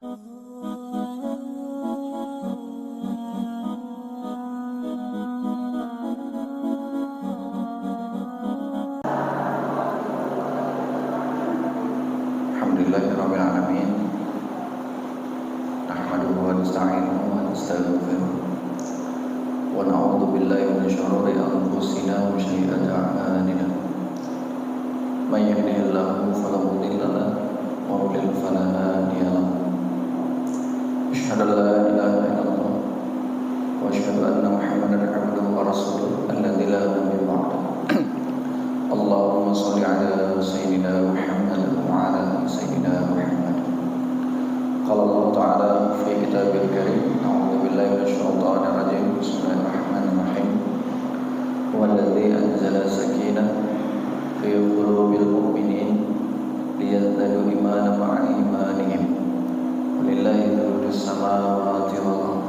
Alhamdulillahirabbil alamin. Nahmaduhu wa nasta'inuhu wa nastaghfiruh. Wa na'udzu billahi min syururi anfusina wa sayyiati a'malina. May yahdihillahu fala mudilla lahu wa may yudlil fala hadiya lahu. Asyhadu an la ilaha illallah wa asyhadu anna Muhammadan abduhu wa rasuluh alladzi la nabiyya ba'dahu. Allahumma shalli ala sayyidina Muhammad wa ala sayyidina Muhammad. Qala Allah Ta'ala fi kitabil karim, a'udzu billahi minasyaitonir rajim. Bismillahirrahmanirrahim. Walladzi anzala sakinah fi qulubil mu'minin liyazdadu imanan ma'a imanihim. Walillahi mulku samawati wal ardh.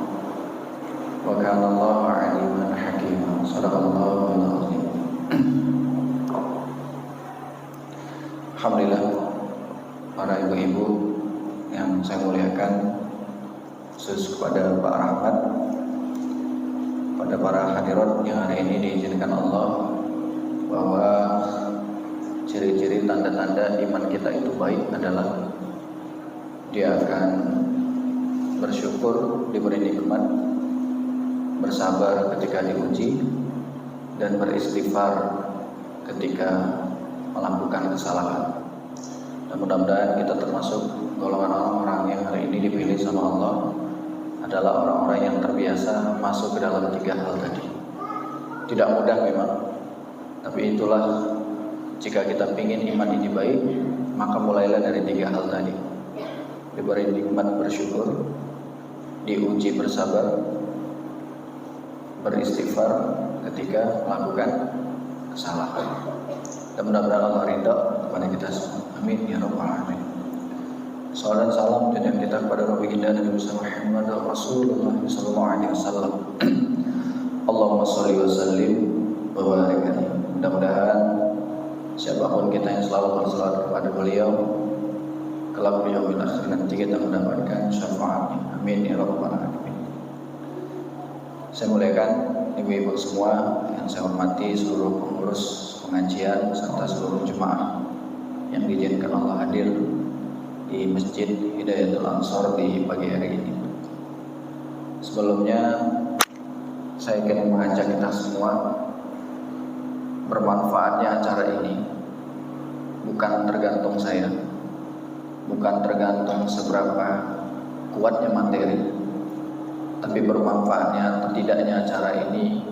Wa kana Allahu 'aliman hakima. Shadaqallahul 'azim. Alhamdulillah, para ibu-ibu yang saya muliakan, khusus kepada Pak Rahmat, pada para hadirat yang hari ini diizinkan Allah bahwa ciri-ciri tanda-tanda iman kita itu baik adalah dia akan bersyukur diberi nikmat, bersabar ketika diuji, dan beristighfar ketika melakukan kesalahan. Dan mudah-mudahan kita termasuk golongan orang-orang yang hari ini dipilih sama Allah adalah orang-orang yang terbiasa masuk ke dalam 3 hal tadi. Tidak mudah memang, tapi itulah jika kita ingin iman ini baik, maka mulailah dari 3 hal tadi. Diberi nikmat bersyukur, diuji bersabar, beristighfar ketika melakukan kesalahan. Dan mudah-mudahan Allah ridha kepada kita semua. Amin ya rabbal alamin. Salam dan salam dan kita kepada Nabi kita Nabi Muhammad Rasulullah sallallahu alaihi wasallam. Allahumma shalli wa sallim wa barik alaihi. Mudah-mudahan siapapun kita yang selalu berselawat kepada beliau, kelak di yaumil akhir nanti kita mendapatkan syafaatnya. Amin ya rabbal alamin. Saya muliakan ibu-ibu semua yang saya hormati, seluruh pengurus pengajian serta seluruh jemaah yang diizinkan Allah hadir di Masjid Hidayatul Ansor di pagi hari ini. Sebelumnya saya ingin mengajak kita semua, bermanfaatnya acara ini bukan tergantung saya, bukan tergantung seberapa kuatnya materi, tapi bermanfaatnya atau tidaknya acara ini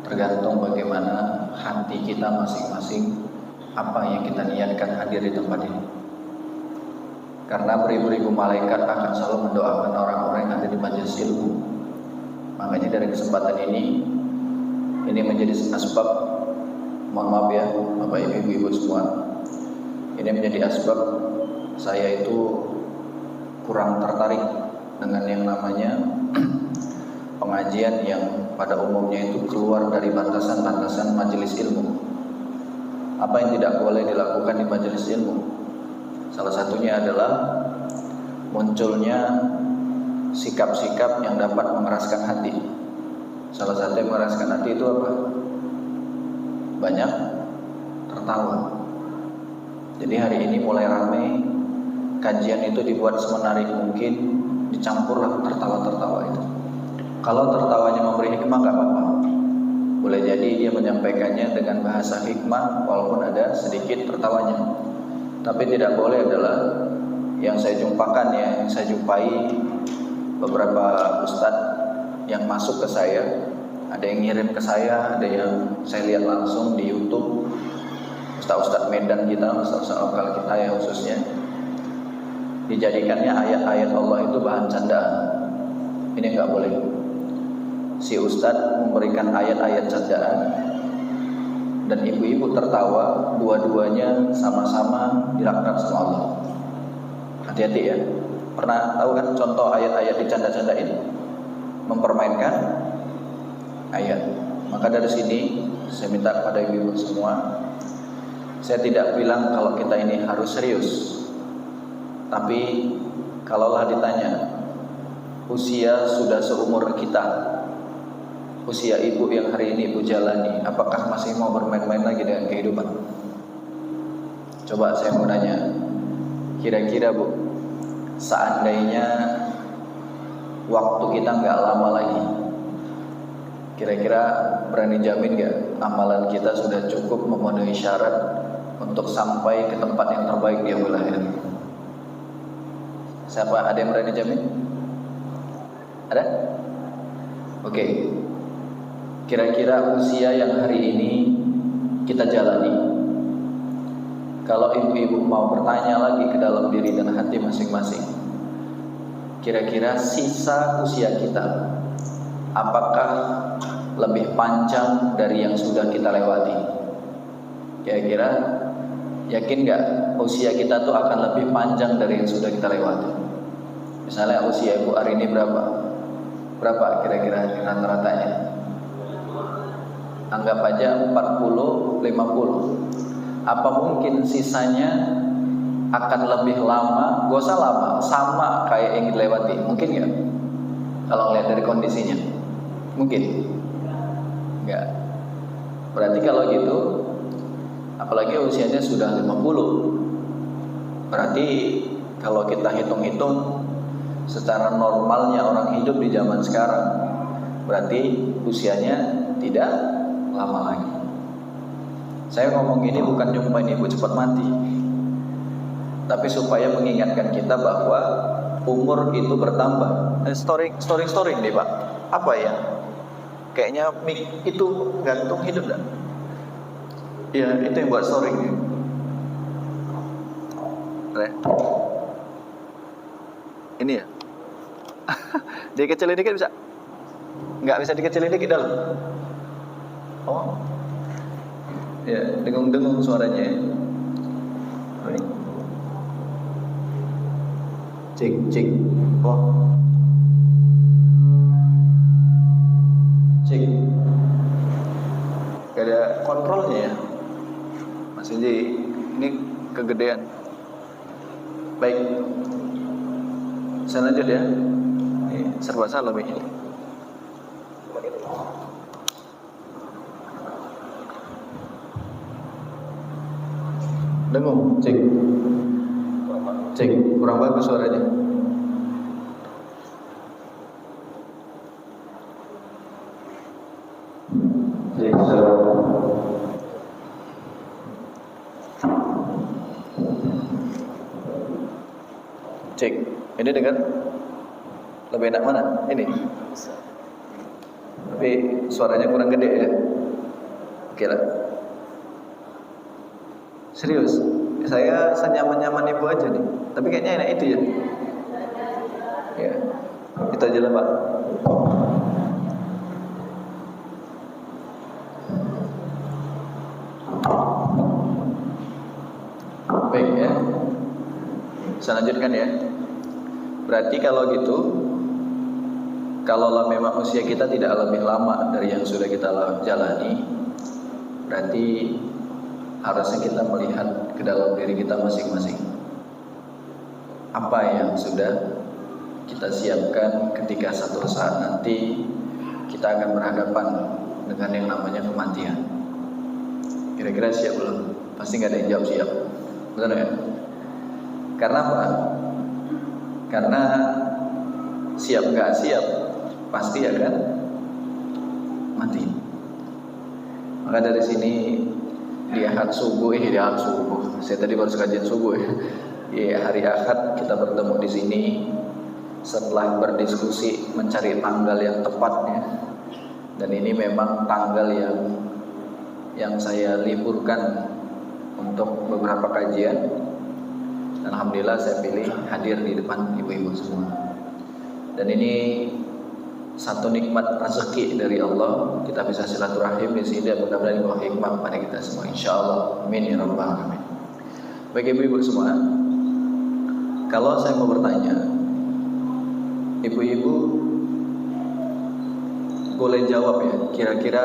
tergantung bagaimana hati kita masing-masing, apa yang kita niatkan hadir di tempat ini. Karena beribu-ribu malaikat akan selalu mendoakan orang-orang yang ada di majelis ilmu. Makanya dari kesempatan ini menjadi asbab, mohon maaf ya Bapak Ibu semua, ini menjadi asbab saya itu kurang tertarik dengan yang namanya pengajian yang pada umumnya itu keluar dari batasan-batasan majelis ilmu. Apa yang tidak boleh dilakukan di majelis ilmu? Salah satunya adalah munculnya sikap-sikap yang dapat mengeraskan hati. Salah satu yang mengeraskan hati itu apa? Banyak tertawa. Jadi hari ini mulai ramai, kajian itu dibuat semenarik mungkin, dicampurlah tertawa-tertawa itu. Kalau tertawanya memberi hikmah nggak apa-apa. Boleh jadi dia menyampaikannya dengan bahasa hikmah walaupun ada sedikit tertawanya. Tapi tidak boleh adalah yang saya jumpai beberapa ustadz yang masuk ke saya, ada yang ngirim ke saya, ada yang saya lihat langsung di YouTube, ustadz-ustadz Medan kita, ustadz-ustadz lokal kita ya khususnya, dijadikannya ayat-ayat Allah itu bahan candaan. Ini nggak boleh. Si ustadz memberikan ayat-ayat candaan dan ibu-ibu tertawa, dua-duanya sama-sama dilaknat sama Allah. Hati-hati ya. Pernah tahu kan contoh ayat-ayat dicanda-candain? Mempermainkan ayat. Maka dari sini saya minta kepada ibu-ibu semua, saya tidak bilang kalau kita ini harus serius, tapi kalaulah ditanya usia sudah seumur kita, usia ibu yang hari ini ibu jalani, apakah masih mau bermain-main lagi dengan kehidupan? Coba saya mau nanya, kira-kira Bu, seandainya waktu kita nggak lama lagi, kira-kira berani jamin nggak amalan kita sudah cukup memenuhi syarat untuk sampai ke tempat yang terbaik di yaumil akhir? Siapa, ada yang berani jamin? Ada? Oke. Kira-kira usia yang hari ini kita jalani, kalau ibu-ibu mau bertanya lagi ke dalam diri dan hati masing-masing, kira-kira sisa usia kita apakah lebih panjang dari yang sudah kita lewati? Kira-kira yakin gak usia kita tuh akan lebih panjang dari yang sudah kita lewati? Misalnya usia ibu hari ini berapa? Berapa kira-kira rata-ratanya? Anggap aja 40, 50. Apa mungkin sisanya akan lebih lama? Gak usah lama, sama kayak yang dilewati. Mungkin gak? Kalau ngeliat dari kondisinya, mungkin? Enggak. Berarti kalau gitu, apalagi usianya sudah 50, berarti kalau kita hitung-hitung secara normalnya orang hidup di zaman sekarang, berarti usianya tidak lama lagi. Saya ngomong ini bukan nyumpain ibu cepat mati, tapi supaya mengingatkan kita bahwa umur itu bertambah. Story deh Pak. Apa ya? Kayaknya mic itu gantung hidup dah. Ya itu yang buat story. Ini ya. Dikecilin dikit bisa? Nggak bisa dikecilin dikit dalam. Oh. Ya, dengung-dengung suaranya. Cek. Oh. Cek. Gak ada kontrolnya ya. Mas Inji, ini kegedean. Baik. Saya lanjut ya. Ini serba salah ini. Dengung, cek, kurang bagus suaranya. Cek, ini dengar? Lebih enak mana? Ini. Tapi suaranya kurang gede ya. Oke lah. Serius, saya senyaman-nyaman ibu aja nih. Tapi kayaknya enak itu ya. Ya, itu aja lah Pak. Baik ya. Saya lanjutkan ya. Berarti kalau gitu, kalaulah memang usia kita tidak lebih lama dari yang sudah kita jalani, berarti harusnya kita melihat ke dalam diri kita masing-masing. Apa yang sudah kita siapkan ketika satu saat nanti kita akan berhadapan dengan yang namanya kematian. Kira-kira siap belum? Pasti gak ada yang jawab siap. Betul ya? Karena apa? Karena siap gak siap pasti akan mati. Maka dari sini di Ahad subuh, saya tadi baru kajian subuh ya. Di hari Ahad kita bertemu di sini setelah berdiskusi mencari tanggal yang tepatnya. Dan ini memang tanggal yang saya liburkan untuk beberapa kajian. Dan alhamdulillah saya pilih hadir di depan ibu-ibu semua. Dan ini satu nikmat rezeki dari Allah, kita bisa silaturahim di sini dan mudah-mudahan Allah hikmah pada kita semua insyaallah. Amin ya rabbal alamin. Baik ibu-ibu semua, kalau saya mau bertanya, ibu-ibu boleh jawab ya, kira-kira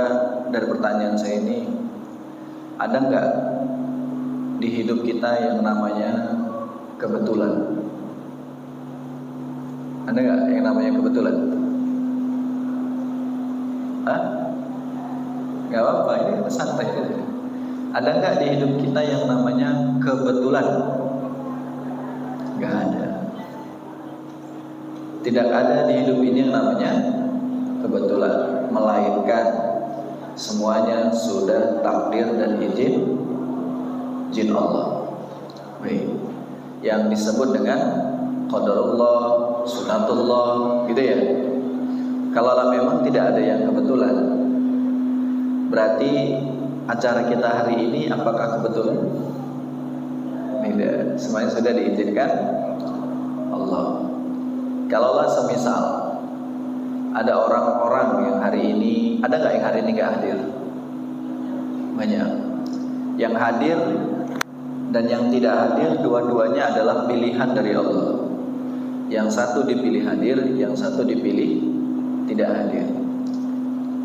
dari pertanyaan saya ini ada nggak di hidup kita yang namanya kebetulan? Ada nggak yang namanya kebetulan? Hah? Gak apa-apa, ini santai aja. Ada nggak di hidup kita yang namanya kebetulan? Gak ada. Tidak ada di hidup ini yang namanya kebetulan, melainkan semuanya sudah takdir dan izin Allah. Baik. Yang disebut dengan qadarullah, sunatullah, gitu ya. Kalau memang tidak ada yang kebetulan, berarti acara kita hari ini apakah kebetulan? Tidak, semuanya sudah diizinkan Allah. Kalaulah semisal ada orang-orang yang hari ini, ada nggak yang hari ini nggak hadir? Banyak. Yang hadir dan yang tidak hadir, dua-duanya adalah pilihan dari Allah. Yang satu dipilih hadir, yang satu dipilih tidak hadir.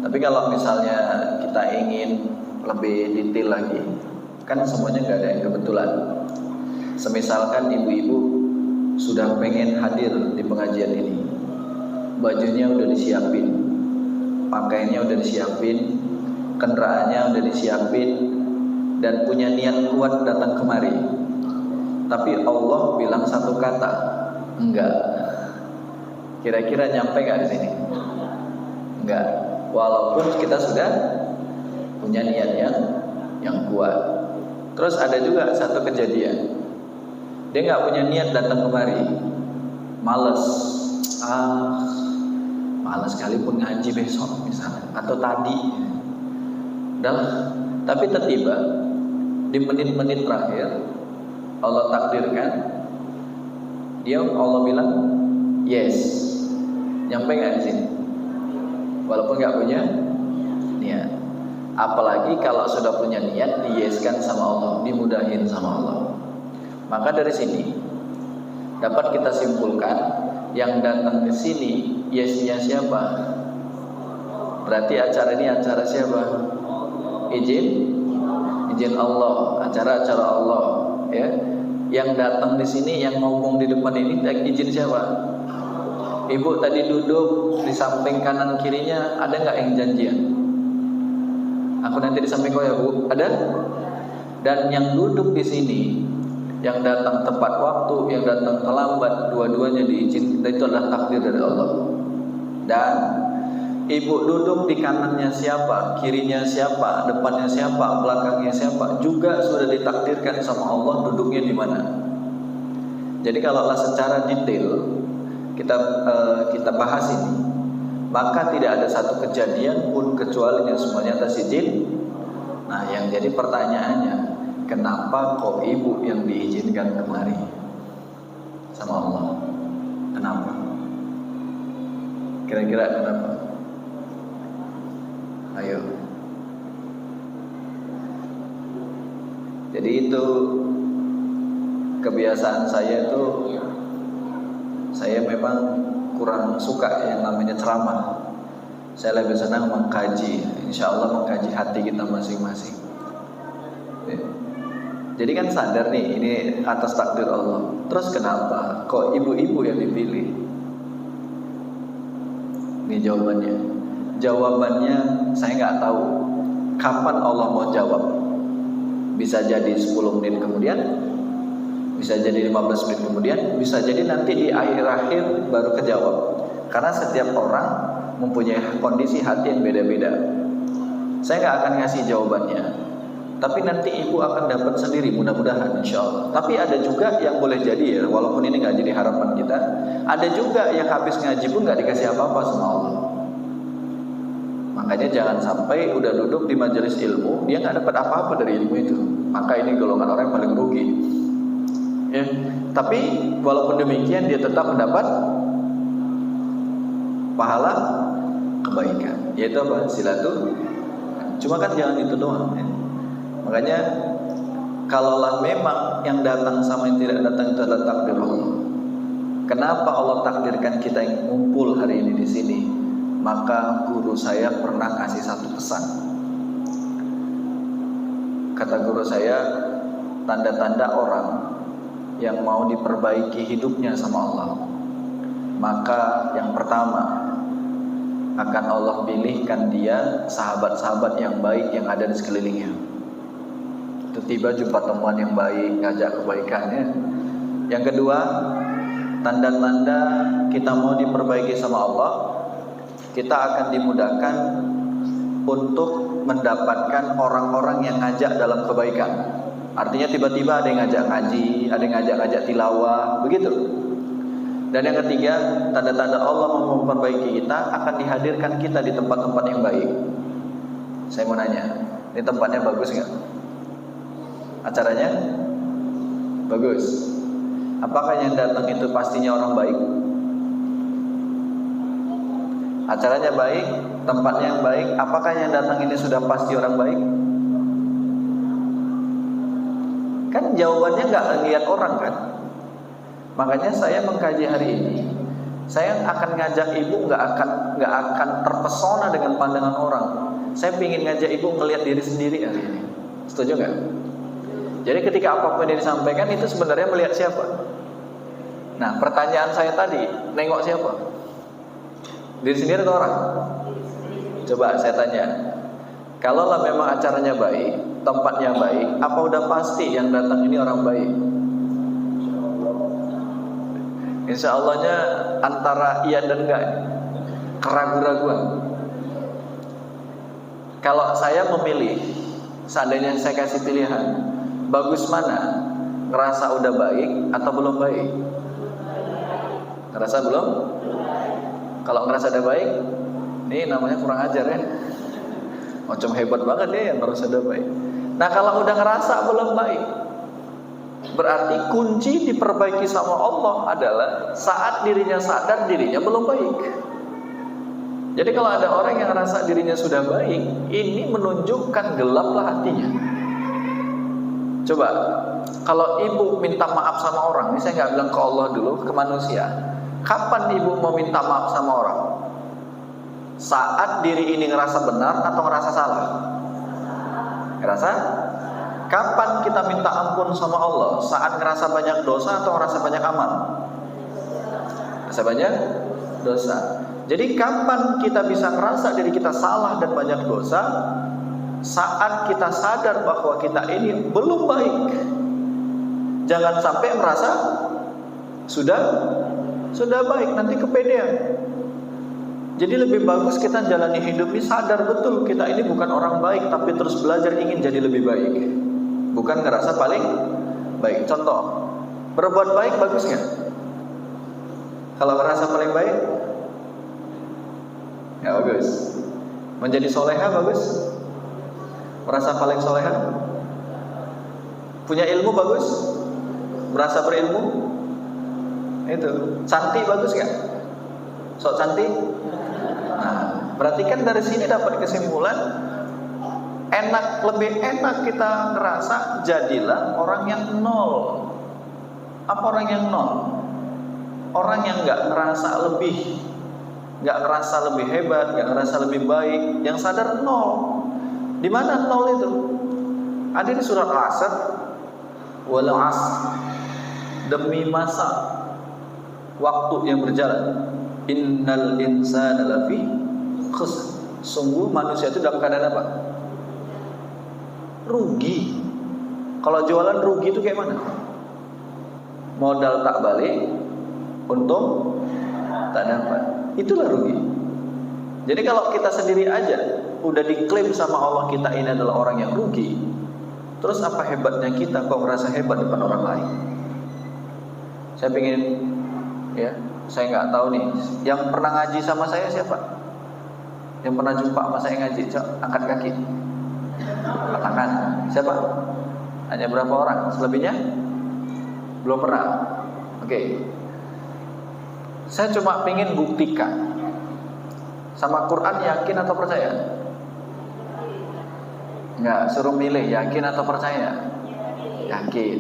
Tapi kalau misalnya kita ingin lebih detail lagi, kan semuanya nggak ada yang kebetulan. Semisalkan ibu-ibu sudah pengen hadir di pengajian ini, bajunya udah disiapin, pakaiannya udah disiapin, kendaraannya udah disiapin, dan punya niat kuat datang kemari. Tapi Allah bilang satu kata, enggak. Kira-kira nyampe nggak di sini? Enggak. Walaupun kita sudah punya niat yang kuat. Terus ada juga satu kejadian, dia nggak punya niat datang kemari, males, males sekalipun ngaji besok misalnya, atau tadi, tapi tiba-tiba di menit-menit terakhir Allah takdirkan, Allah bilang yes, nyampe nggak di sini, walaupun nggak punya niat. Apalagi kalau sudah punya niat, diyeskan sama Allah, dimudahin sama Allah. Maka dari sini dapat kita simpulkan, yang datang ke sini yesnya siapa? Berarti acara ini acara siapa? Izin Allah, acara-acara Allah, ya. Yang datang di sini, yang ngomong di depan ini izin siapa? Ibu tadi duduk di samping kanan kirinya, ada nggak yang janjian? Aku nanti di samping kau ya Bu, ada? Dan yang duduk di sini, yang datang tepat waktu, yang datang terlambat, dua-duanya diizinkan, itu adalah takdir dari Allah. Dan ibu duduk di kanannya siapa, kirinya siapa, depannya siapa, belakangnya siapa, juga sudah ditakdirkan sama Allah duduknya di mana. Jadi kalaulah secara detail kita bahas ini, maka tidak ada satu kejadian pun kecuali yang semuanya atas izin. Nah, yang jadi pertanyaannya, kenapa kok ibu yang diizinkan kemari sama Allah? Kenapa? Kira-kira kenapa? Ayo. Jadi itu kebiasaan saya itu, saya memang kurang suka yang namanya ceramah. Saya lebih senang mengkaji, insya Allah mengkaji hati kita masing-masing. Jadi kan sadar nih, ini atas takdir Allah. Terus kenapa kok ibu-ibu yang dipilih? Ini jawabannya. Jawabannya saya nggak tahu kapan Allah mau jawab. Bisa jadi 10 menit kemudian, bisa jadi 15 menit kemudian, bisa jadi nanti di akhir-akhir baru kejawab. Karena setiap orang mempunyai kondisi hati yang beda-beda. Saya nggak akan ngasih jawabannya, tapi nanti ibu akan dapat sendiri, mudah-mudahan insya Allah. Tapi ada juga yang boleh jadi ya, walaupun ini nggak jadi harapan kita, ada juga yang habis ngaji pun nggak dikasih apa-apa sama Allah. Makanya jangan sampai udah duduk di majelis ilmu, dia nggak dapat apa-apa dari ilmu itu. Maka ini golongan orang yang paling rugi. Ya. Tapi walaupun demikian dia tetap mendapat pahala kebaikan, yaitu apa? Silaturahmi. Cuma kan jangan itu doang ya. Makanya kalaulah memang yang datang sama yang tidak datang itu adalah takdir Allah, kenapa Allah takdirkan kita yang kumpul hari ini di sini? Maka guru saya pernah kasih satu pesan. Kata guru saya, tanda-tanda orang yang mau diperbaiki hidupnya sama Allah, maka yang pertama akan Allah pilihkan dia sahabat-sahabat yang baik yang ada di sekelilingnya. Tiba jumpa teman yang baik, ngajak kebaikannya. Yang kedua, tanda-tanda kita mau diperbaiki sama Allah, kita akan dimudahkan untuk mendapatkan orang-orang yang ngajak dalam kebaikan. Artinya tiba-tiba ada yang ngajak ngaji, ada yang ngajak tilawah, begitu. Dan yang ketiga, tanda-tanda Allah mau memperbaiki kita, akan dihadirkan kita di tempat-tempat yang baik. Saya mau nanya, ini tempatnya bagus nggak? Acaranya bagus. Apakah yang datang itu pastinya orang baik? Acaranya baik, tempatnya yang baik. Apakah yang datang ini sudah pasti orang baik? Kan jawabannya nggak lihat orang kan. Makanya saya mengkaji hari ini, saya akan ngajak ibu nggak akan terpesona dengan pandangan orang. Saya ingin ngajak ibu ngelihat diri sendiri hari ini. Setuju nggak? Jadi ketika apapun yang disampaikan itu sebenarnya melihat siapa? Nah, pertanyaan saya tadi, nengok siapa? Diri sendiri atau orang? Coba saya tanya, kalaulah memang acaranya baik, tempatnya baik, apa udah pasti yang datang ini orang baik? Insya Allahnya antara iya dan enggak, keraguan-raguan. Kalau saya memilih, seandainya saya kasih pilihan, bagus mana? Ngerasa udah baik atau belum baik? Ngerasa belum? Kalau ngerasa udah baik, ini namanya kurang ajar ya. Macam hebat banget ya yang ngerasa udah baik. Nah kalau udah ngerasa belum baik, berarti kunci diperbaiki sama Allah adalah saat dirinya sadar dirinya belum baik. Jadi kalau ada orang yang ngerasa dirinya sudah baik, ini menunjukkan gelaplah hatinya. Coba, kalau ibu minta maaf sama orang, ini saya nggak bilang ke Allah dulu, ke manusia. Kapan ibu mau minta maaf sama orang? Saat diri ini ngerasa benar atau ngerasa salah? Ngerasa? Kapan kita minta ampun sama Allah? Saat ngerasa banyak dosa atau ngerasa banyak amal? Ngerasa banyak dosa. Jadi kapan kita bisa ngerasa diri kita salah dan banyak dosa? Saat kita sadar bahwa kita ini belum baik. Jangan sampai merasa sudah baik, nanti kepedean. Jadi lebih bagus kita jalani hidup ini sadar betul kita ini bukan orang baik, tapi terus belajar ingin jadi lebih baik. Bukan ngerasa paling baik. Contoh, berbuat baik bagus nggak? Kalau ngerasa paling baik, ya bagus. Menjadi soleha bagus. Merasa paling soleha. Punya ilmu bagus. Merasa berilmu. Itu. Cantik bagus nggak? Sok cantik. Nah, berarti kan dari sini dapat kesimpulan, lebih enak kita ngerasa jadilah orang yang nol. Apa orang yang nol? Orang yang nggak ngerasa lebih, nggak ngerasa lebih hebat, nggak ngerasa lebih baik, yang sadar nol. Di mana nol itu? Ada di surat Al-Asr, wal 'asr, demi masa waktu yang berjalan. Innal insana lafi khusr. Sungguh manusia itu dalam keadaan apa? Rugi. Kalau jualan rugi itu kayak mana? Modal tak balik, untung tak dapat. Itulah rugi. Jadi kalau kita sendiri aja udah diklaim sama Allah kita ini adalah orang yang rugi, terus apa hebatnya kita kok merasa hebat depan orang lain? Saya pengen, ya, saya nggak tahu nih, yang pernah ngaji sama saya siapa? Yang pernah jumpa sama saya ngaji, cok, angkat kaki, katakan, siapa? Hanya berapa orang? Selebihnya belum pernah. Oke. Saya cuma pengen buktikan sama Quran, yakin atau percaya? Enggak, suruh milih yakin atau percaya? Yakin.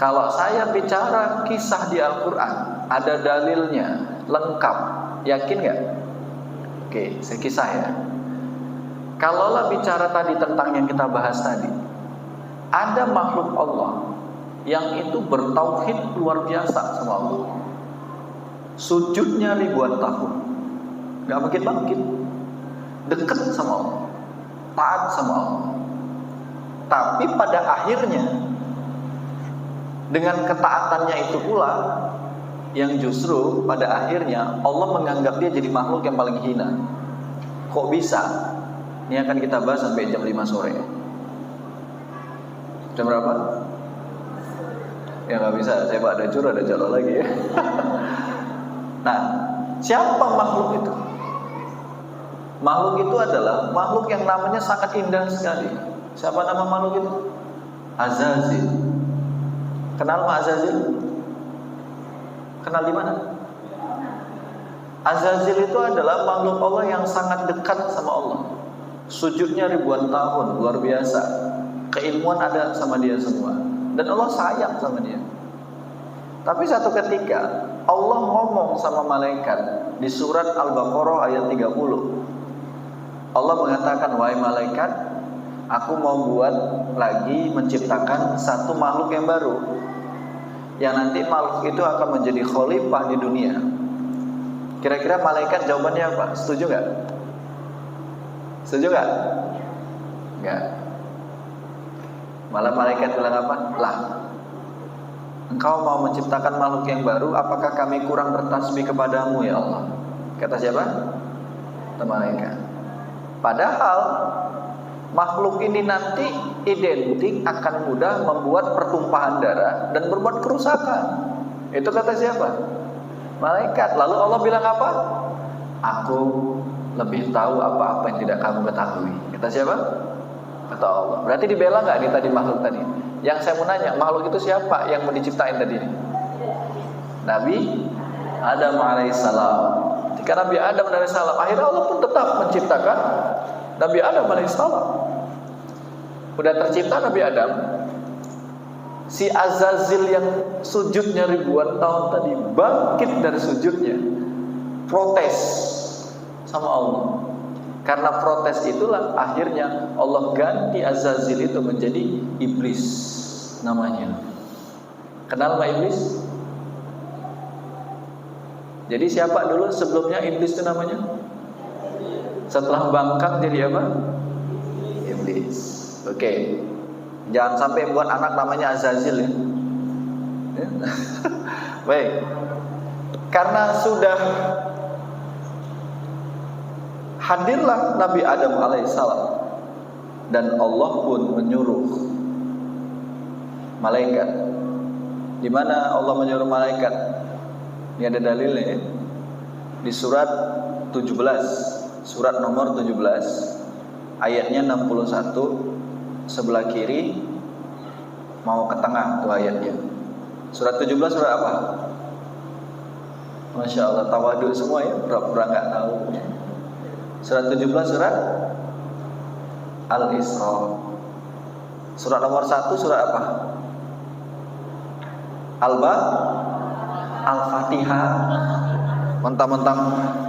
Kalau saya bicara kisah di Al-Quran, ada dalilnya, lengkap, yakin nggak? Oke, saya kisah ya. Kalaulah bicara tadi tentang yang kita bahas tadi, ada makhluk Allah yang itu bertauhid luar biasa sama Allah. sujudnya ribuan tahun, nggak bangkit-bangkit, dekat sama Allah, taat sama Allah. Tapi pada akhirnya dengan ketaatannya itu pula yang justru pada akhirnya Allah menganggap dia jadi makhluk yang paling hina. Kok bisa? Ini akan kita bahas sampai jam 5 sore. Jam berapa? Ya nggak bisa, saya ada curah, ada jalan lagi ya. Nah, siapa makhluk itu? Makhluk itu adalah makhluk yang namanya sangat indah sekali. Siapa nama makhluk itu? Azazil. Kenal Pak Azazil? Kenal di mana? Azazil itu adalah makhluk Allah yang sangat dekat sama Allah. Sujudnya ribuan tahun, luar biasa. Keilmuan ada sama dia semua. Dan Allah sayang sama dia. Tapi satu ketika Allah ngomong sama malaikat di surat Al-Baqarah ayat 30. Allah mengatakan, wahai malaikat, aku mau buat lagi menciptakan satu makhluk yang baru, yang nanti makhluk itu akan menjadi khalifah di dunia. Kira-kira malaikat jawabannya apa? Setuju gak? Setuju gak? Enggak. Malah malaikat bilang apa? Lah, engkau mau menciptakan makhluk yang baru, apakah kami kurang bertasbih kepadamu ya Allah? Kata siapa? Kata malaikat. Padahal makhluk ini nanti identik akan mudah membuat pertumpahan darah dan berbuat kerusakan. Itu kata siapa? Malaikat. Lalu Allah bilang apa? Aku lebih tahu apa-apa yang tidak kamu ketahui. Kata siapa? Kata Allah. Berarti dibela nggak nih tadi makhluk tadi? Yang saya mau nanya, makhluk itu siapa yang mau diciptain tadi? Nabi Adam alaihissalam. Ketika Nabi Adam alaihissalam, akhirnya Allah pun tetap menciptakan Nabi Adam alaihissalam. Udah tercipta Nabi Adam, si Azazil yang sujudnya ribuan tahun tadi bangkit dari sujudnya, protes sama Allah. Karena protes itulah akhirnya Allah ganti Azazil itu menjadi iblis namanya. Kenal nggak iblis? Jadi siapa dulu sebelumnya iblis itu namanya? Setelah bangkang jadi apa? Iblis. Oke. Jangan sampai buat anak namanya Azazil ya. Baik. Karena sudah hadirlah Nabi Adam alaihissalam, dan Allah pun menyuruh malaikat. Di mana Allah menyuruh malaikat? Ini ada dalilnya ya. Di surat 17, surat nomor 17, ayatnya 61, sebelah kiri mau ke tengah tuh ayatnya. Surat 17 surat apa? Masya Allah, tawadu semua ya, pura-pura nggak tahu. Surat 17 surat Al-Isra. Surat nomor 1 surat apa? Al-Fatihah. Mentang-mentang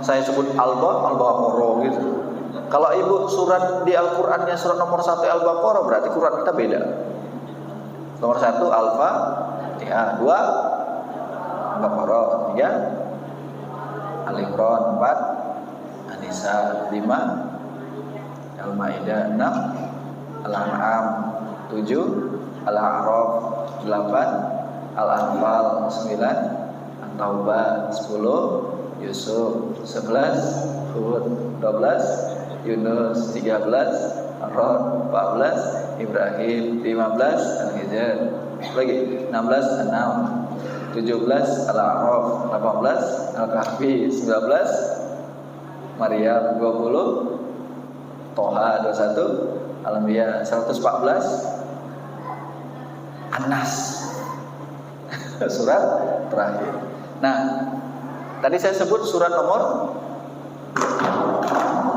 saya sebut Al-Baqarah gitu. Kalau ibu surat di Al-Qur'annya surat nomor 1 Al-Baqarah, berarti Quran kita beda. Nomor 1 Al-Fatihah, 2 Al-Baqarah, 3 Al-Imran, 4 An-Nisa, 5 Al-Maidah, 6 Al-An'am, 7 Al-A'raf, 8 Al-Anfal, 9 At-Taubah, 10 Yusuf, 11 Hud, 12 Yunus, 13 Ar-Ra'd, 14 Ibrahim, 15 Al-Hijr, lagi 16 An-Naml, 17 Al-A'raf, 18 Al-Kahfi, 19 Maryam, 20 Toha, 21 Al-Anbiya, 114 An-Nas. Surat terakhir. Nah, tadi saya sebut surat nomor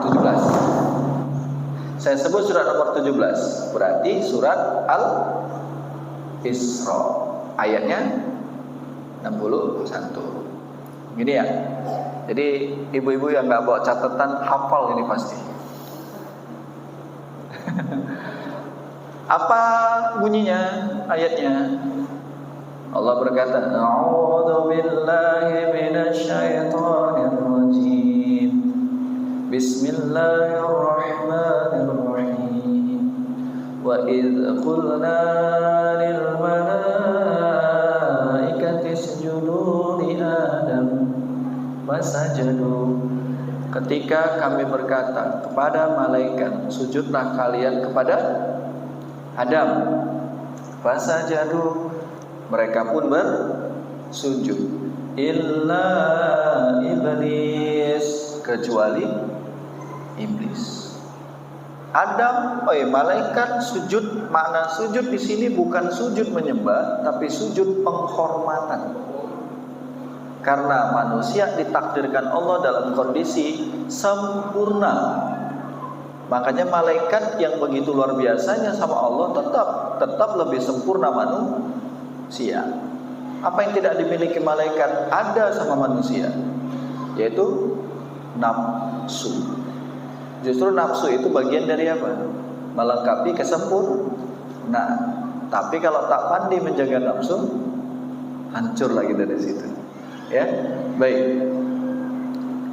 17. Saya sebut surat nomor 17. Berarti surat Al-Isra. Ayatnya 61. Gini ya. Jadi ibu-ibu yang nggak bawa catatan hafal ini pasti. Apa bunyinya ayatnya? Allah berkata, A'udzu billahi minasyaitonir rajim. Bismillahirrahmanirrahim. Wa idz qulna lil malaikati isjudu li Adam fasajadu. Ketika kami berkata kepada malaikat, sujudlah kalian kepada Adam. Fasajadu, mereka pun bersujud. Illa iblis, kecuali iblis. Adam, malaikat sujud. Makna sujud di sini bukan sujud menyembah, tapi sujud penghormatan. Karena manusia ditakdirkan Allah dalam kondisi sempurna. Makanya malaikat yang begitu luar biasanya sama Allah tetap lebih sempurna manusia. Apa yang tidak dimiliki malaikat ada sama manusia, yaitu nafsu. Justru nafsu itu bagian dari apa? Melengkapi kesempurnaan. Tapi kalau tak pandai menjaga nafsu, hancur lagi dari situ. Ya, baik.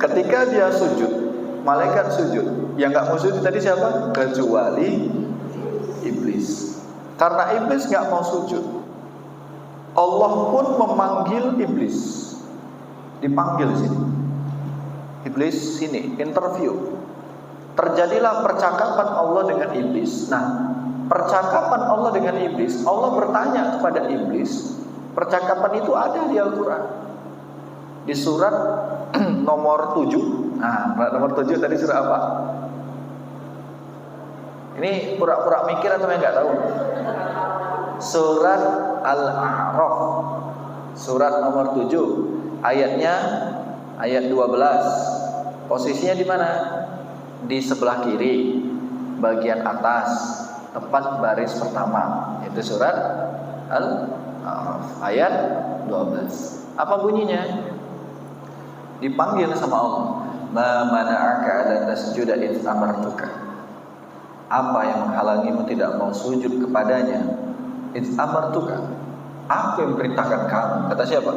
Ketika dia sujud, malaikat sujud. Yang nggak mau sujud tadi siapa? Kecuali iblis. Karena iblis nggak mau sujud, Allah pun memanggil iblis. Dipanggil sini. Iblis sini, interview. Terjadilah percakapan Allah dengan iblis. Nah, percakapan Allah dengan iblis, Allah bertanya kepada iblis. Percakapan itu ada di Al-Quran. Di surat nomor 7. Nah, nomor 7 tadi surah apa? Ini pura-pura mikir atau enggak tahu? Surat Al-A'raf. Surat nomor 7. Ayatnya ayat 12. Posisinya di mana? Di sebelah kiri, bagian atas, tepat baris pertama. Itu surat Al-A'raf ayat 12. Apa bunyinya? Dipanggil sama Allah. Ma mana'aka an tasjuda idz amartuka. Apa yang menghalangimu tidak mau sujud kepadanya? Idz amartuka. Aku yang perintahkan kamu. Kata siapa?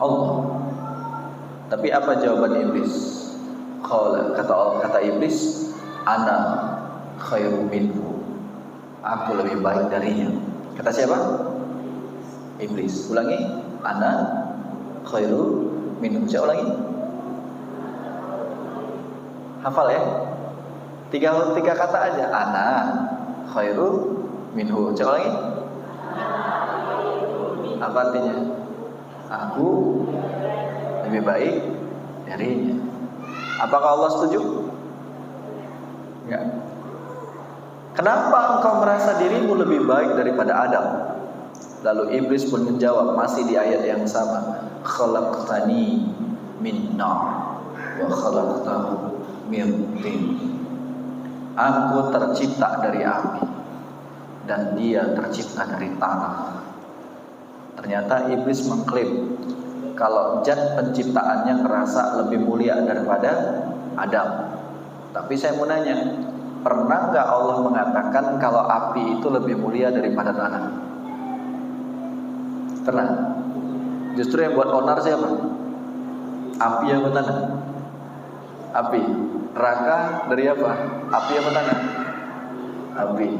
Allah. Tapi apa jawaban iblis? Kata iblis, ana khairu minhu. Aku lebih baik darinya. Kata siapa? Iblis. Ulangi. Ana khairu minhu. Saya ulangi. Hafal ya. Tiga kata aja. Ana khairu minhu. Saya ulangi. Apa artinya? Aku lebih baik darinya. Apakah Allah setuju? Enggak. Kenapa engkau merasa dirimu lebih baik daripada Adam? Lalu iblis pun menjawab, masih di ayat yang sama. Khalaqtani min nar wa khalaqtahu min tin. Aku tercipta dari api dan dia tercipta dari tanah. Ternyata iblis mengklaim kalau zat penciptaannya ngerasa lebih mulia daripada Adam. Tapi saya mau nanya, pernah nggak Allah mengatakan kalau api itu lebih mulia daripada tanah? Pernah? Justru yang buat onar siapa? Api yang tanah? Api. Neraka dari apa? Api yang tanah? Api.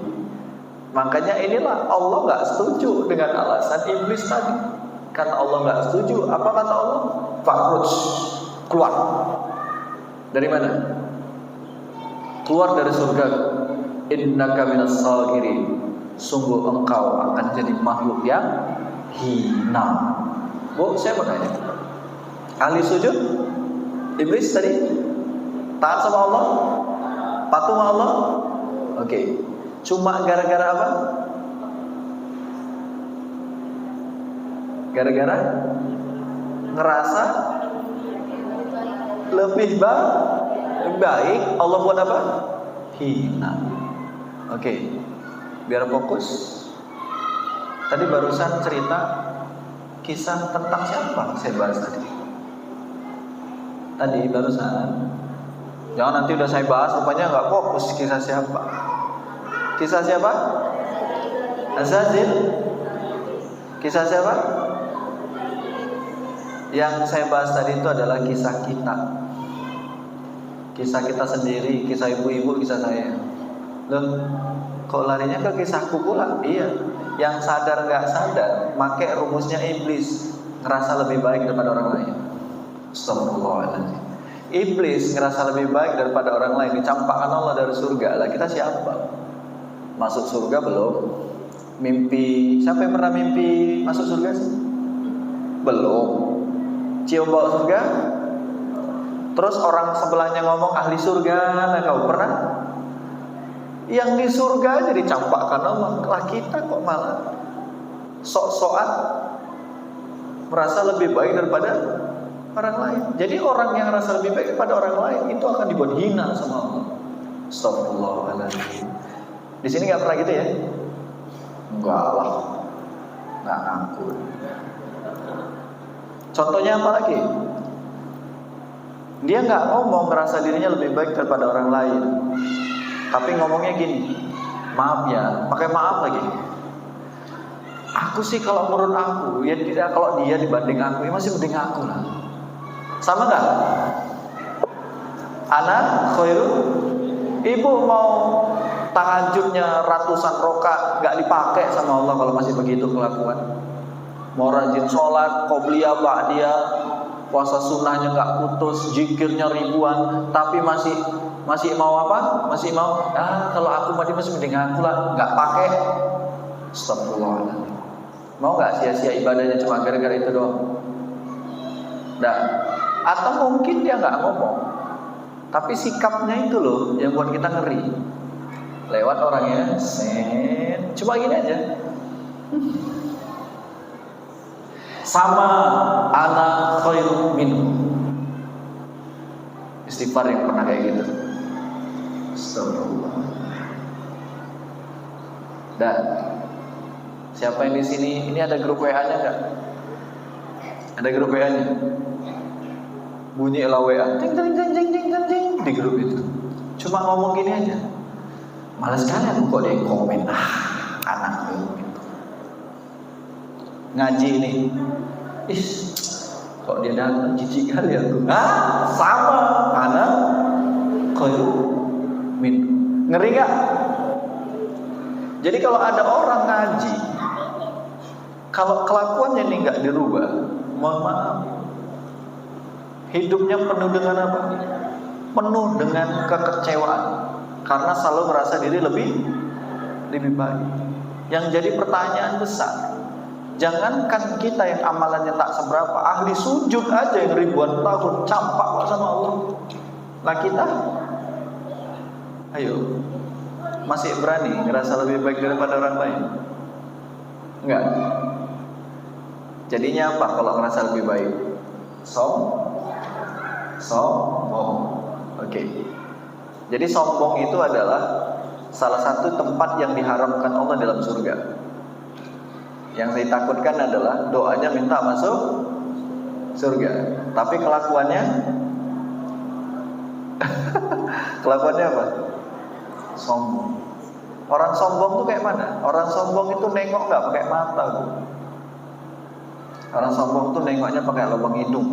Makanya inilah Allah nggak setuju dengan alasan iblis tadi. Karena Allah nggak setuju. Apa kata Allah? Fakhruj, keluar. Dari mana? Keluar dari surga. Innaka minas sagirin. Sungguh engkau akan jadi makhluk yang hina. Bu, saya bertanya. Ahli sujud? Iblis tadi? Taat sama Allah? Patuh sama Allah? Oke. Cuma gara-gara apa? Gara-gara ngerasa lebih baik. Allah buat apa? Hina. Oke. Biar fokus. Tadi barusan cerita kisah tentang siapa saya bahas tadi? Tadi barusan. Jangan nanti udah saya bahas rupanya nggak fokus kisah siapa? Kisah siapa? Azazil. Kisah siapa? Yang saya bahas tadi itu adalah kisah kita. Kisah kita sendiri, kisah ibu-ibu, kisah saya. Loh, kok larinya ke kisahku pula? Iya. Yang sadar nggak sadar, pakai rumusnya iblis, ngerasa lebih baik daripada orang lain. Astagfirullahaladzim. Iblis ngerasa lebih baik daripada orang lain, dicampakkan Allah dari surga. Lah kita siapa? Masuk surga belum? Mimpi, siapa yang pernah mimpi masuk surga sih? Belum. Cium bau surga? Terus orang sebelahnya ngomong ahli surga, nah kau pernah? Yang di surga aja dicampakkan Allah. Lah kita kok malah sok-sokan merasa lebih baik daripada orang lain. Jadi orang yang merasa lebih baik daripada orang lain itu akan dibuat hina sama Allah. Astagfirullahaladzim. Di sini nggak pernah gitu ya? Enggak lah, nggak ngaku. Contohnya apa lagi? Dia nggak ngomong merasa dirinya lebih baik daripada orang lain, tapi ngomongnya gini, maaf ya, pakai maaf lagi. Aku sih kalau menurut aku, ya tidak, kalau dia dibanding aku, ya masih mending aku lah. Sama nggak? Anak khairu, ibu mau tahajudnya ratusan rokaat nggak dipakai sama Allah kalau masih begitu kelakuan. Mau rajin sholat, qobliyah, ba'diyah, puasa sunnahnya nggak putus, zikirnya ribuan, tapi masih mau apa? Masih mau? Kalau aku masih mending aku lah, nggak pakai. Astagfirullahaladzim. Mau nggak sia-sia ibadahnya cuma gara-gara itu doang? Nah, atau mungkin dia nggak ngomong, tapi sikapnya itu loh yang buat kita ngeri. Lewat orangnya, cuma gini aja. Sama anak khairu minhu. Istighfar yang pernah kayak gitu. Astagfirullah. Dan siapa yang di sini? Ini ada grup WA-nya enggak? Ada grup WA-nya. Bunyi WA, jeng di grup itu. Cuma ngomong gini aja. Malas sekali aku kok dia komen. Anak gitu. Ngaji ini. Kok dia datang jijik kali aku. Sama anak khairu min. Ngeri gak? Jadi kalau ada orang ngaji, kalau kelakuannya ini gak dirubah, mohon maaf, hidupnya penuh dengan apa? Penuh dengan kekecewaan, karena selalu merasa diri lebih baik. Yang jadi pertanyaan besar, jangankan kita yang amalannya tak seberapa, ahli sujud aja yang ribuan tahun campak sama Allah. Nah kita, ayo, masih berani ngerasa lebih baik daripada orang lain? Enggak. Jadinya apa kalau ngerasa lebih baik? Sombong. Oke. Jadi sombong itu adalah salah satu tempat yang diharamkan Allah dalam surga. Yang saya takutkan adalah doanya minta masuk surga, tapi kelakuannya apa? Sombong. Orang sombong tuh kayak mana? Orang sombong itu nengok nggak pakai mata, Bu. Orang sombong tuh nengoknya pakai lubang hidung.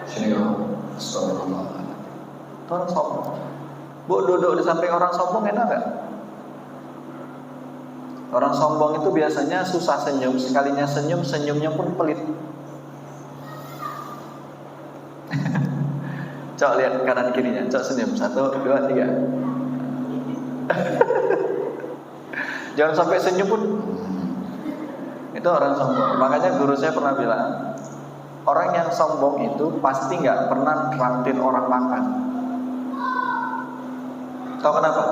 Sini orang sombong. Bu, duduk di samping orang sombong enak gak? Orang sombong itu biasanya susah senyum. Sekalinya senyum, senyumnya pun pelit. Coba lihat kanan kirinya. Coba senyum. 1, 2, 3. Jangan sampai senyum pun. Itu orang sombong. Makanya guru saya pernah bilang, orang yang sombong itu pasti gak pernah traktir orang makan. Tahu kenapa?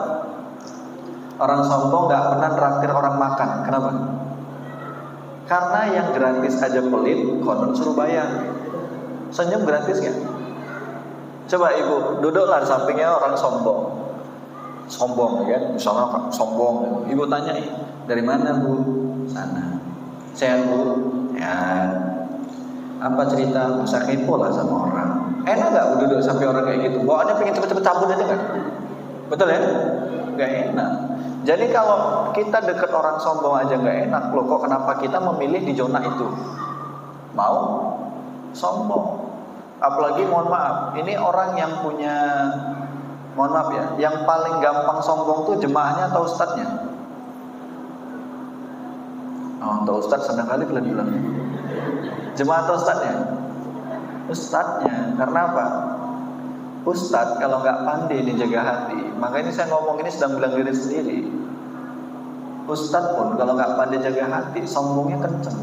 Orang sombong gak pernah traktir orang makan. Kenapa? Karena yang gratis aja pelit, konon suruh bayar. Senyum gratis gak? Coba ibu duduklah di sampingnya orang sombong. Sombong kan? Misalnya sombong. Ibu tanya, dari mana bu? Sana. Sehat bu? Ya. Apa cerita? Masa kepo lah sama orang. Enak gak bu duduk sampai orang kayak gitu? Bawaannya pengen cepet-cepet cabut aja gak? Betul ya? Gak enak. Jadi kalau kita deket orang sombong aja nggak enak, loh kok kenapa kita memilih di zona itu? Mau sombong. Apalagi mohon maaf, ini orang yang punya, mohon maaf ya, yang paling gampang sombong tuh jemaahnya atau ustadznya? Oh, atau ustadz senang kali kalian bilang. Jemaah atau ustadznya? Ustadznya. Karena apa? Ustadz kalau nggak pandai nih jaga hati, makanya saya ngomong ini sedang bilang diri sendiri. Ustadz pun kalau nggak pandai jaga hati, sombongnya kenceng.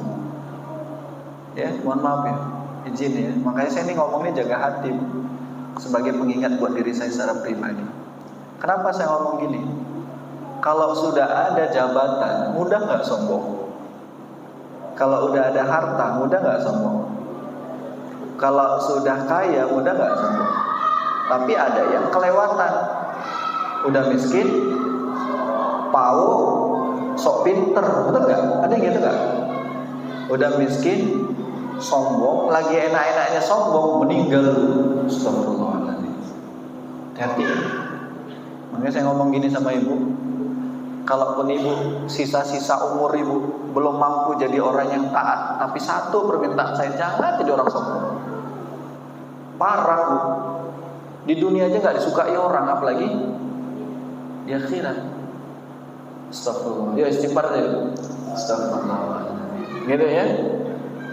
Ya, mohon maaf ya, izin ya. Makanya saya ini ngomongnya jaga hati sebagai pengingat buat diri saya secara pribadi. Kenapa saya ngomong gini? Kalau sudah ada jabatan, mudah nggak sombong? Kalau udah ada harta, mudah nggak sombong? Kalau sudah kaya, mudah nggak sombong? Tapi ada yang kelewatan, udah miskin, pau, sok pinter, betul nggak? Ada yang gitu nggak? Udah miskin, sombong, lagi enak-enaknya sombong, meninggal. Astagfirullahaladzim. Hati. Makanya saya ngomong gini sama ibu, kalaupun ibu sisa-sisa umur ibu belum mampu jadi orang yang taat, tapi satu permintaan saya, jangan jadi orang sombong. Parah bu. Di dunia aja nggak disukai orang, apalagi di akhirat. Astagfirullah. Ya istighfar aja. Astagfirullah. Gitu ya.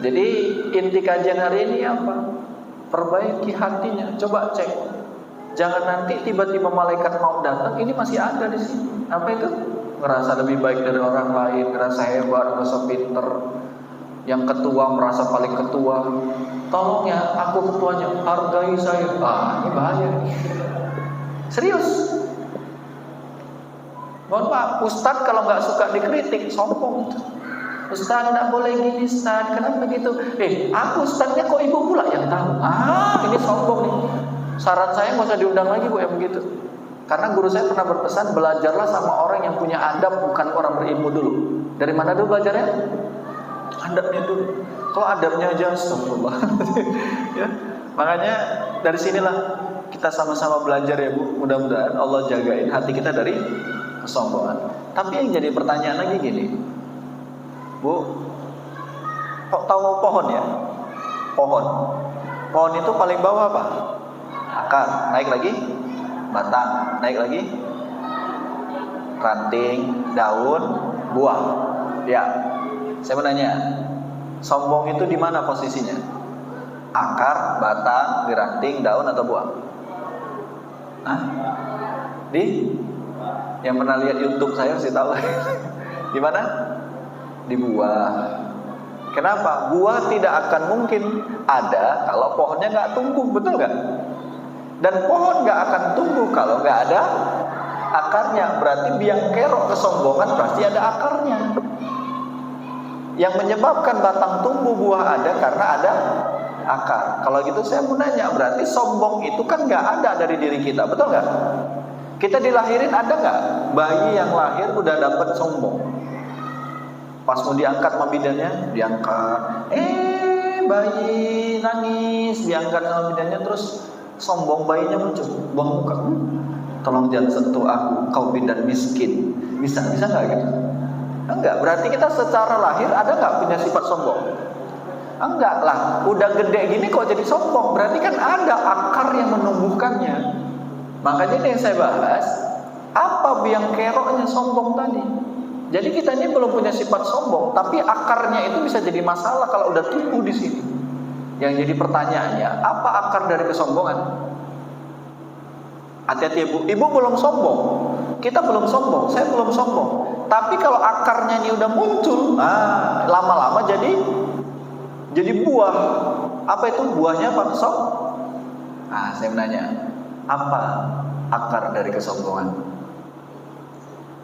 Jadi inti kajian hari ini apa? Perbaiki hatinya. Coba cek. Jangan nanti tiba-tiba malaikat mau datang, ini masih ada di sini. Apa itu? Ngerasa lebih baik dari orang lain, ngerasa hebat, ngerasa pinter. Yang ketua merasa paling ketua. Tolong ya, aku ketuanya, hargai saya. Ah, ini bahaya. Serius. Mohon maaf, Ustadz kalau nggak suka dikritik, sombong. Ustadz nggak boleh gini, Ustadz. Kenapa gitu? Aku Ustadznya kok ibu pula yang tahu. Ah, ini sombong nih. Saran saya nggak usah diundang lagi bu yang begitu. Karena guru saya pernah berpesan, belajarlah sama orang yang punya adab, bukan orang berilmu dulu. Dari mana dulu belajarnya? Adabnya dulu. Kalau adabnya aja, astagfirullah. Ya, makanya dari sinilah kita sama-sama belajar ya bu. Mudah-mudahan Allah jagain hati kita dari kesombongan. Tapi yang jadi pertanyaan lagi gini, bu, kok tahu pohon ya? Pohon itu paling bawah apa? Akar, naik lagi batang, naik lagi ranting, daun, buah. Ya, saya mau nanya, sombong itu di mana posisinya? Akar, batang, di ranting, daun atau buah? Hah? Di? Yang pernah lihat YouTube saya sih tahu. Di mana? Di buah. Kenapa? Buah tidak akan mungkin ada kalau pohonnya nggak tumbuh, betul nggak? Dan pohon nggak akan tumbuh kalau nggak ada akarnya. Berarti biang kerok kesombongan pasti ada akarnya. Yang menyebabkan batang tumbuh buah ada karena ada akar. Kalau gitu saya mau nanya, berarti sombong itu kan nggak ada dari diri kita, betul nggak? Kita dilahirin ada nggak bayi yang lahir udah dapat sombong? Pas mau diangkat sama bidannya, diangkat, bayi nangis, diangkat sama bidannya, terus sombong bayinya muncul, buang muka, tolong jangan sentuh aku, kau bidan miskin. Bisa nggak gitu? Enggak, berarti kita secara lahir ada nggak punya sifat sombong? Enggak lah, udah gede gini kok jadi sombong, berarti kan ada akar yang menumbuhkannya. Makanya yang saya bahas, apa biang keroknya sombong tadi? Jadi kita ini belum punya sifat sombong, tapi akarnya itu bisa jadi masalah kalau udah tumbuh di sini. Yang jadi pertanyaannya, apa akar dari kesombongan? Hati-hati ibu, ibu belum sombong, kita belum sombong, saya belum sombong. Tapi kalau akarnya ini udah muncul, lama-lama jadi buah. Apa itu buahnya Pak Sok? Saya menanya, apa akar dari kesombongan?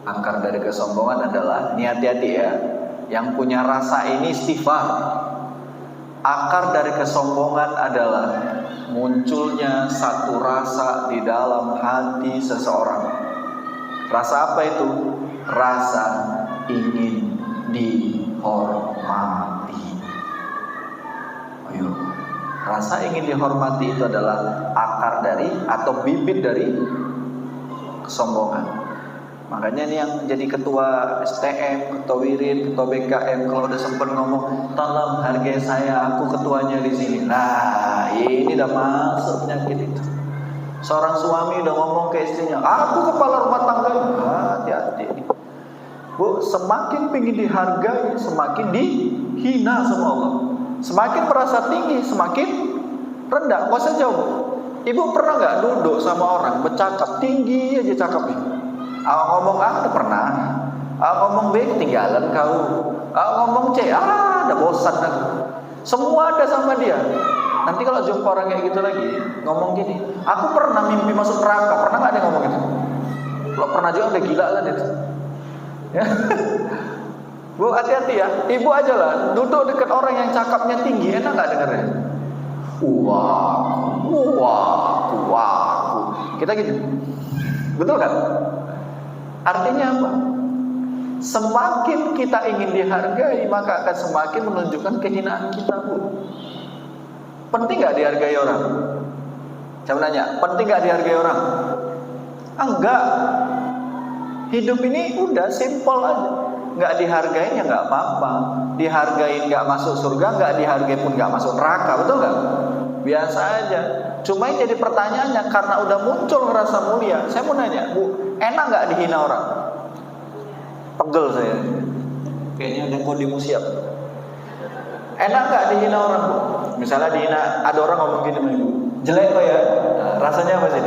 Akar dari kesombongan adalah, ini hati-hati ya, yang punya rasa ini istighfar. Akar dari kesombongan adalah munculnya satu rasa di dalam hati seseorang. Rasa apa itu? Rasa ingin dihormati. Ayo, rasa ingin dihormati itu adalah akar dari atau bibit dari kesombongan. Makanya ini yang jadi ketua STM, ketua Wirid, ketua BKM kalau udah sempat ngomong, tolong hargai saya, aku ketuanya di sini. Nah, ini udah masuk penyakit itu. Seorang suami udah ngomong ke istrinya, aku kepala rumah tangga. Hati-hati. Bu, semakin ingin dihargai, semakin dihina sama Allah. Semakin merasa tinggi, semakin rendah. Nggak usah jauh. Ibu pernah nggak duduk sama orang bercakap tinggi aja cakapnya? Ngomong A, pernah. Ngomong B, ketinggalan kau. Ngomong C, udah bosan aku. Semua ada sama dia. Nanti kalau jumpa orang kayak gitu lagi, ngomong gini, aku pernah mimpi masuk neraka. Pernah nggak dia ngomong gitu? Kalau pernah juga udah gila kan itu. Ya. Bu, hati-hati ya. Ibu aja lah duduk dekat orang yang cakapnya tinggi, enak nggak dengernya? Wah. Kita gitu. Betul kan? Artinya apa? Semakin kita ingin dihargai, maka akan semakin menunjukkan kehinaan kita, Bu. Penting gak dihargai orang? Saya nanya, penting gak dihargai orang? Enggak. Hidup ini udah simpel aja. Gak dihargai ya gak apa-apa. Dihargai gak masuk surga, gak dihargai pun gak masuk neraka. Betul gak? Biasa aja. Cuma yang jadi pertanyaannya, karena udah muncul ngerasa mulia, saya mau nanya, Bu, enak gak dihina orang? Pegel saya. Kayaknya udah kodimu siap. Enak gak dihina orang, Bu? Misalnya dihina, ada orang ngomong gini sama Ibu, jelek kok ya. Nah, rasanya apa sih?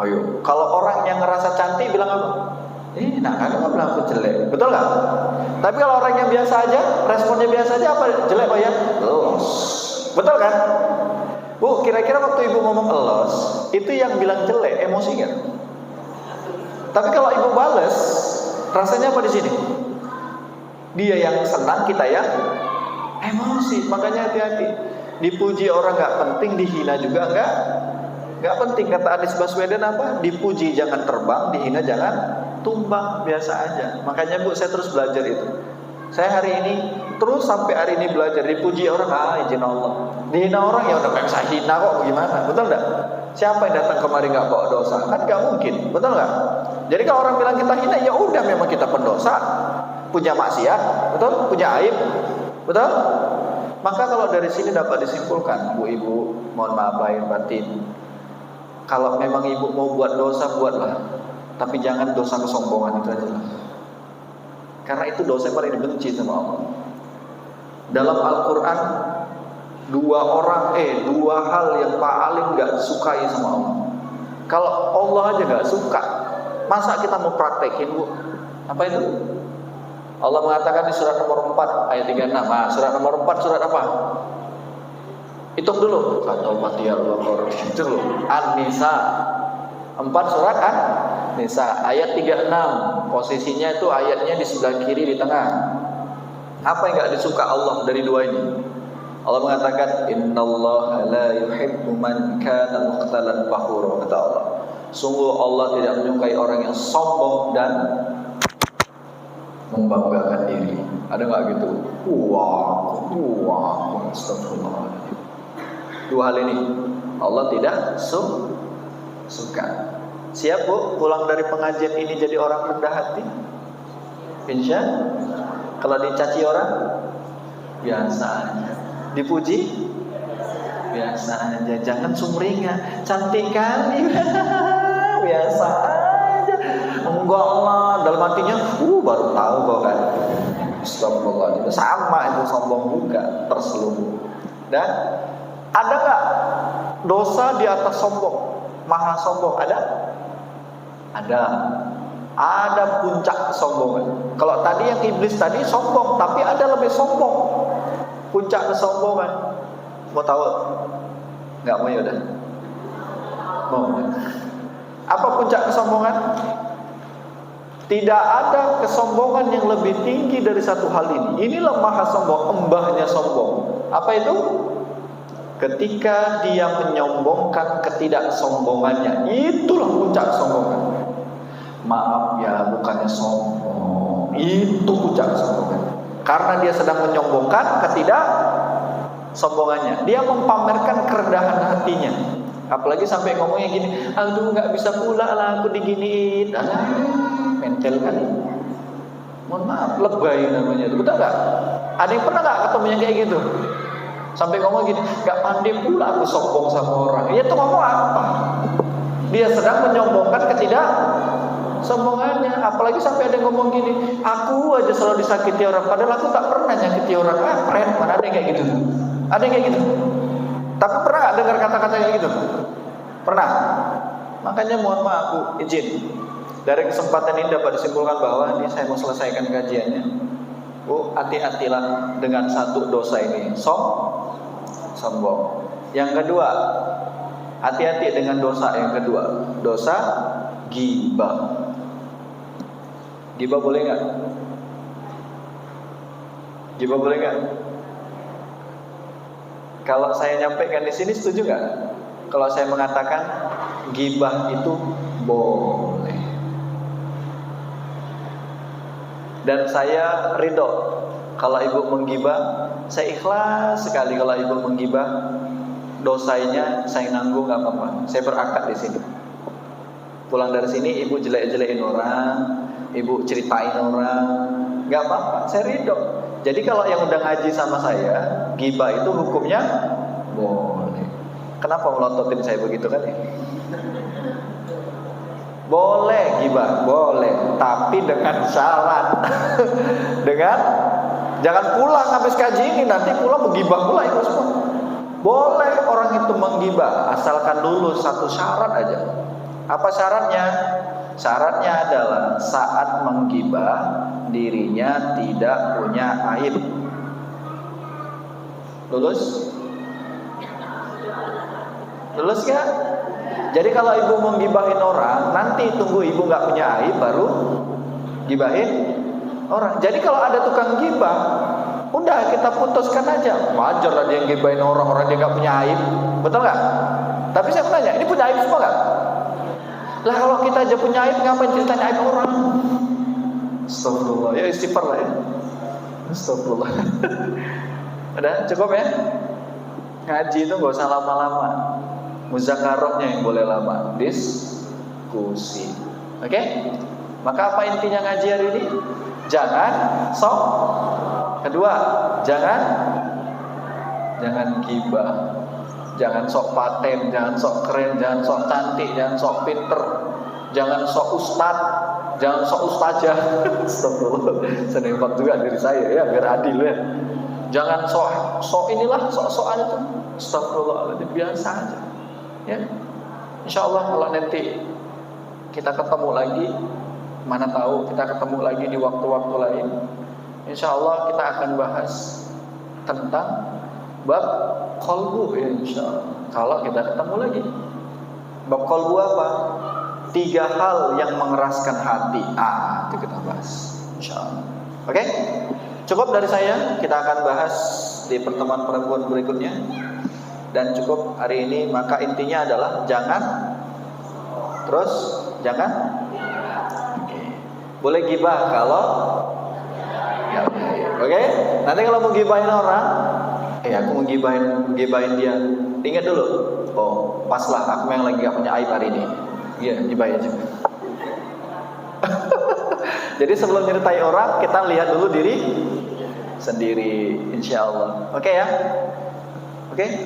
Ayo, kalau orang yang ngerasa cantik bilang apa? Nah, kagak bilang aku jelek. Betul gak? Tapi kalau orang yang biasa aja, responnya biasa aja, apa jelek kok ya? Los. Betul kan? Bu, kira-kira waktu Ibu ngomong elos, itu yang bilang jelek, emosi gak? Tapi kalau Ibu bales, rasanya apa di sini? Dia yang senang, kita ya emosi. Makanya hati-hati. Dipuji orang gak penting, dihina juga gak penting. Kata Anies Baswedan apa? Dipuji jangan terbang, dihina jangan tumbang. Biasa aja. Makanya Bu, saya terus belajar itu. Saya hari ini terus sampai hari ini belajar. Dipuji orang, izin Allah. Dihina orang ya udah, saya hina kok, gimana? Betul gak? Siapa yang datang kemari gak bawa dosa? Kan gak mungkin. Betul gak? Jadi kalau orang bilang kita hina, ya udah memang kita pendosa, punya maksiat, betul? Punya aib, betul? Maka kalau dari sini dapat disimpulkan, Bu Ibu, mohon maaf lahir batin, kalau memang Ibu mau buat dosa, buatlah. Tapi jangan dosa kesombongan, itu aja lah. Karena itu dosa yang paling dibenci sama Allah. Dalam Al-Quran, dua hal yang paling gak disukai sama Allah. Kalau Allah aja gak suka, masa kita mau praktekin, Bu? Apa itu? Allah mengatakan di surat nomor 4 ayat 36. Nah, surat nomor 4 surat apa? Hitung dulu. Al-Fatihah, Al-Baqarah. Itu loh. An-Nisa. 4 surat An-Nisa ayat 36. Posisinya itu ayatnya di sebelah kiri di tengah. Apa yang enggak disuka Allah dari dua ini? Allah mengatakan innallaha la yuhibbu man kana mukhtalan fakhura. Kata Allah, sungguh Allah tidak menyukai orang yang sombong dan membanggakan diri. Ada nggak gitu? Wah, astagfirullah. Dua hal ini Allah tidak suka. Siap, Bu, pulang dari pengajian ini jadi orang rendah hati? Insya. Kalau dicaci orang, biasa aja. Dipuji, biasa aja. Jangan sumringah, cantik kali. Biasa aja. Enggak lah, dalam hatinya, baru tahu kok kan. Astagfirullah, itu sama, itu sombong juga, terselubung. Dan ada nggak dosa di atas sombong? Maha sombong ada? Ada. Ada puncak kesombongan. Kalau tadi yang iblis tadi sombong, tapi ada lebih sombong. Puncak kesombongan. Mau tahu? Nggak mau ya udah. Mau. Apa puncak kesombongan? Tidak ada kesombongan yang lebih tinggi dari satu hal ini. Inilah maha sombong, embahnya sombong. Apa itu? Ketika dia menyombongkan ketidaksombongannya, itulah puncak kesombongan. Maaf ya, bukannya sombong, itu puncak kesombongan. Karena dia sedang menyombongkan ketidaksombongannya. Dia mempamerkan kerendahan hatinya. Apalagi sampai ngomongnya gini, aduh nggak bisa pula lah aku diginiin. Alah, mental kan. Mohon maaf, lebay namanya itu. Betul nggak? Ada yang pernah nggak ketemu yang kayak gitu? Sampai ngomong gini, nggak pandai pula aku sombong sama orang. Ya itu ngomong apa? Dia sedang menyombongkan sombongannya. Apalagi sampai ada yang ngomong gini, aku aja selalu disakiti orang, padahal aku tak pernah nyakiti orang. Keren, mana ada yang kayak gitu? Ada yang kayak gitu? Tapi pernah nggak dengar kata-kata kayak gitu? Pernah? Makanya mohon maaf Bu, izin. Dari kesempatan ini dapat disimpulkan bahwa ini saya mau selesaikan kajiannya. Bu, hati-hatilah dengan satu dosa ini, sombong. Yang kedua, hati-hati dengan dosa yang kedua, dosa ghibah. Ghibah boleh nggak? Ghibah boleh nggak? Kalau saya nyampaikan di sini setuju nggak? Kalau saya mengatakan ghibah itu boleh, dan saya ridho kalau ibu menggibah, saya ikhlas sekali kalau ibu menggibah, dosanya saya nanggung nggak apa-apa, saya berakad di sini. Pulang dari sini ibu jelek-jelekin orang, ibu ceritain orang, nggak apa-apa, saya ridho. Jadi kalau yang udah ngaji sama saya, ghibah itu hukumnya boleh. Kenapa melototin saya begitu kan ya? Boleh ghibah, boleh, tapi dengan syarat. Dengan jangan pulang habis kaji ini nanti pulang menggibah pula itu semua. Boleh orang itu menggibah, asalkan dulu satu syarat aja. Apa syaratnya? Syaratnya adalah saat menggibah dirinya tidak punya aib. Lulus? Lulus gak? Jadi kalau ibu menggibahin orang, nanti tunggu ibu gak punya aib baru gibahin orang. Jadi kalau ada tukang gibah, udah kita putuskan aja. Wajar lah dia yang gibahin orang dia gak punya aib. Betul gak? Tapi saya tanya, ini punya aib semua gak? Lah kalau kita aja punya aib, ngapain ceritanya aib orang? Astagfirullah, ya istighfar lah ya. Astagfirullah. Udah cukup ya? Ngaji itu gak usah lama-lama. Muzakarahnya yang boleh lama, diskusi. Oke? Maka apa intinya ngaji hari ini? Jangan sok. Kedua, jangan gibah. Jangan sok paten, jangan sok keren, jangan sok cantik, jangan sok pinter, jangan sok ustad, jangan sok ustazah. Astagfirullah. Saya nembak juga diri saya ya biar adil ya. Jangan sok inilah, sok-sokan itu. Astagfirullah, biasa aja. Ya. Insyaallah kalau nanti kita ketemu lagi, mana tahu kita ketemu lagi di waktu-waktu lain, insyaallah kita akan bahas tentang bab qalbu ya insyaallah. Kalau kita ketemu lagi, bab qalbu apa? 3 hal yang mengeraskan hati. Itu kita bahas insyaallah. Oke? Cukup dari saya, kita akan bahas di pertemuan perempuan berikutnya. Dan cukup hari ini, maka intinya adalah jangan boleh gibah kalau ya, oke? Nanti kalau mau gibahin orang, aku mau gibahin dia, ingat dulu, oh pas lah aku yang lagi gak punya aib hari ini. Iya, gibahin aja. Jadi sebelum nyeritai orang, kita lihat dulu diri sendiri, insyaallah. Oke ya? Oke?